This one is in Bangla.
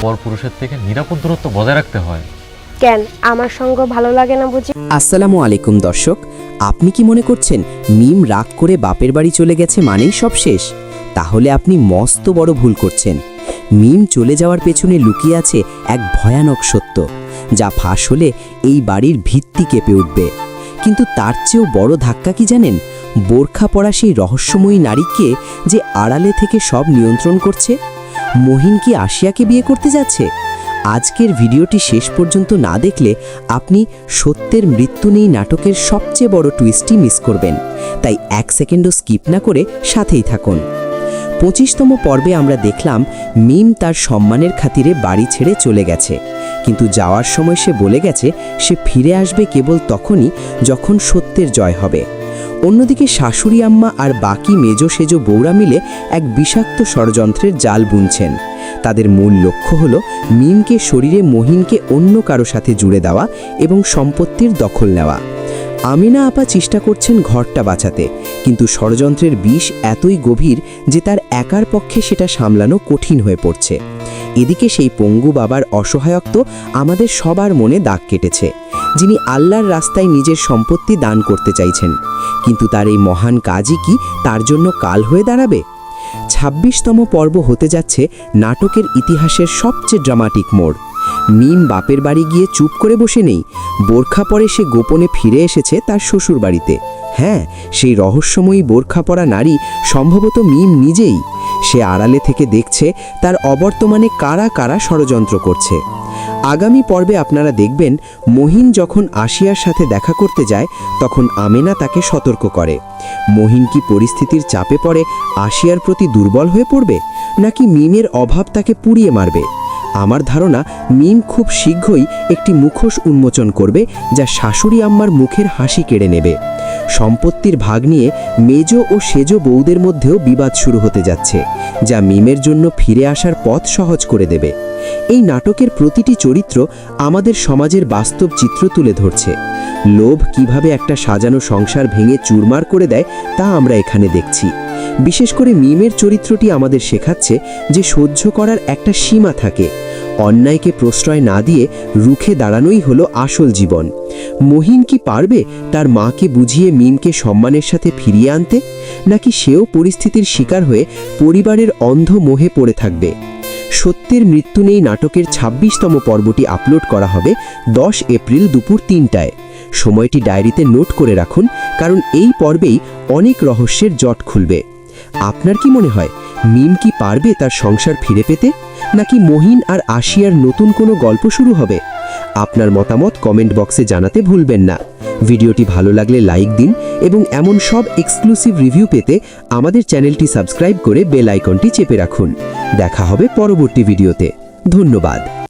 পরপুরুষের থেকে নিরাপদ দূরত্ব বজায় রাখতে হয়। কেন আমার সঙ্গ ভালো লাগে না বুঝি? আসসালামু আলাইকুম দর্শক, আপনি কি মনে করছেন মিম রাগ করে বাপের বাড়ি চলে গেছে মানেই সব শেষ? তাহলে আপনি মস্ত বড় ভুল করছেন। মিম চলে যাওয়ার পেছনে লুকিয়ে আছে এক ভয়ানক সত্য, যা ফাঁস হলে এই বাড়ির ভিত্তি কেঁপে উঠবে। কিন্তু তার চেয়েও বড় ধাক্কা কি জানেন? বোরখা পরা সেই রহস্যময়ী নারীকে যে আড়ালে থেকে সব নিয়ন্ত্রণ করছে। মহিন কি আশিয়াকে বিয়ে করতে যাচ্ছে? আজকের ভিডিওটি শেষ পর্যন্ত না দেখলে আপনি সত্যের মৃত্যু নেই নাটকের সবচেয়ে বড় টুইস্টই মিস করবেন। তাই এক সেকেন্ডও স্কিপ না করে সাথেই থাকুন। 25তম পর্বে আমরা দেখলাম মিম তার সম্মানের খাতিরে বাড়ি ছেড়ে চলে গেছে, কিন্তু যাওয়ার সময় সে বলে গেছে সে ফিরে আসবে কেবল তখনই যখন সত্যের জয় হবে। অন্যদিকে শাশুড়ি আম্মা আর বাকি মেজো সেজো বউরা মিলে এক বিষাক্ত ষড়যন্ত্রের জাল বুনছেন। তাদের মূল লক্ষ্য হল মিমকে শরীরে মহিনকে অন্য কারো সাথে জুড়ে দেওয়া এবং সম্পত্তির দখল নেওয়া। আমিনা আপা চেষ্টা করছেন ঘরটা বাঁচাতে, কিন্তু ষড়যন্ত্রের বিষ এতই গভীর যে তার একার পক্ষে সেটা সামলানো কঠিন হয়ে পড়ছে। এদিকে সেই পঙ্গু বাবার অসহায়ত্ব আমাদের সবার মনে দাগ কেটেছে, যিনি আল্লাহর রাস্তায় নিজের সম্পত্তি দান করতে চাইছেন, কিন্তু তার এই মহান কাজই কি তার জন্য কাল হয়ে দাঁড়াবে? 26তম পর্ব হতে যাচ্ছে নাটকের ইতিহাসের সবচেয়ে ড্রামাটিক মোড়। মিম বাপের বাড়ি গিয়ে চুপ করে বসে নেই, বোরখা পরে সে গোপনে ফিরে এসেছে তার শ্বশুর বাড়িতে। হ্যাঁ, সেই রহস্যময়ী বোরখা পরা নারী সম্ভবত মিম নিজেই। সে আড়ালে থেকে দেখছে তার অবর্তমানে কারা কারা ষড়যন্ত্র করছে। আগামী পর্বে আপনারা দেখবেন মহিন যখন আশিয়ার সাথে দেখা করতে যায় তখন আমেনা তাকে সতর্ক করে। মহিন কি পরিস্থিতির চাপে পড়ে আশিয়ার প্রতি দুর্বল হয়ে পড়বে, নাকি মিমের অভাব তাকে পুড়িয়ে মারবে? আমার ধারণা মিম খুব শীঘ্রই একটি মুখোশ উন্মোচন করবে, যা শাশুড়ি আম্মার মুখের হাসি কেড়ে নেবে। সম্পত্তির ভাগ নিয়ে মেজো ও সেজো বউদের মধ্যেও বিবাদ শুরু হতে যাচ্ছে, যা মিমের জন্য ফিরে আসার পথ সহজ করে দেবে। এই নাটকের প্রতিটি চরিত্র আমাদের সমাজের বাস্তব চিত্র তুলে ধরছে। লোভ কিভাবে একটা সাজানো সংসার ভেঙে চুরমার করে দেয় তা আমরা এখানে দেখছি। বিশেষ করে মিমের চরিত্রটি আমাদের শেখাচ্ছে যে সহ্য করার একটা সীমা থাকে। অন্যায়কে প্রশ্রয় না দিয়ে রুখে দাঁড়ানোই হলো আসল জীবন। মহিন কি পারবে তার মাকে বুঝিয়ে মিমকে সম্মানের সাথে ফিরিয়ে আনতে, নাকি সেও পরিস্থিতির শিকার হয়ে পরিবারের অন্ধ মোহে পড়ে থাকবে? সত্যের মৃত্যু নেই নাটকের 26তম পর্বটি আপলোড করা হবে 10 এপ্রিল দুপুর 3টায়। সময়টি ডায়েরিতে নোট করে রাখুন, কারণ এই পর্বেই অনেক রহস্যের জট খুলবে। আপনার কি মনে হয় মিম কি পারবে তার সংসার ফিরে পেতে, নাকি মহিন আর আশিয়ার নতুন কোনো গল্প শুরু হবে? আপনার মতামত কমেন্ট বক্সে জানাতে ভুলবেন না। ভিডিওটি ভালো লাগলে লাইক দিন এবং এমন সব এক্সক্লুসিভ রিভিউ পেতে আমাদের চ্যানেলটি সাবস্ক্রাইব করে বেল আইকনটি চেপে রাখুন। দেখা হবে পরবর্তী ভিডিওতে। ধন্যবাদ।